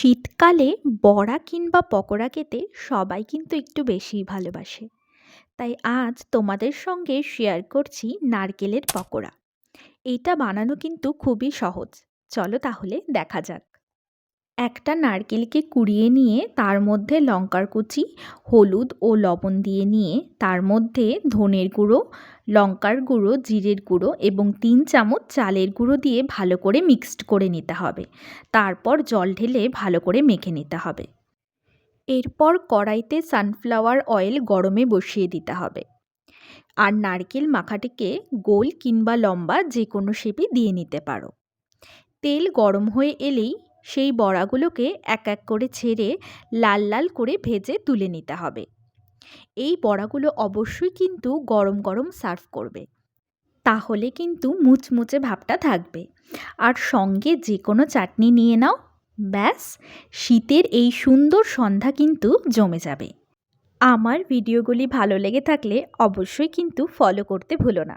শীতকালে বড়া কিংবা পকোড়া খেতে সবাই কিন্তু একটু বেশিই ভালোবাসে। তাই আজ তোমাদের সঙ্গে শেয়ার করছি নারকেলের পকোড়া। এইটা বানানো কিন্তু খুবই সহজ। চলো তাহলে দেখা যাক। একটা নারকেলকে কুড়িয়ে নিয়ে তার মধ্যে লঙ্কার কুচি, হলুদ ও লবণ দিয়ে নিয়ে তার মধ্যে ধনের গুঁড়ো, লঙ্কার গুঁড়ো, জিরের গুঁড়ো এবং 3 চামচ চালের গুঁড়ো দিয়ে ভালো করে মিক্সড করে নিতে হবে। তারপর জল ঢেলে ভালো করে মেখে নিতে হবে। এরপর কড়াইতে সানফ্লাওয়ার অয়েল গরমে বসিয়ে দিতে হবে। আর নারকেল মাখাটিকে গোল কিংবা লম্বা যে কোনো শেপে দিয়ে নিতে পারো। তেল গরম হয়ে এলেই সেই বড়াগুলোকে এক এক করে ছেড়ে লাল লাল করে ভেজে তুলে নিতে হবে। এই বড়াগুলো অবশ্যই কিন্তু গরম গরম সার্ভ করবে, তাহলে কিন্তু মুচমুচে ভাবটা থাকবে। আর সঙ্গে যে কোনো চাটনি নিয়ে নাও, ব্যাস শীতের এই সুন্দর সন্ধ্যা কিন্তু জমে যাবে। আমার ভিডিওগুলি ভালো লেগে থাকলে অবশ্যই কিন্তু ফলো করতে ভুলো না।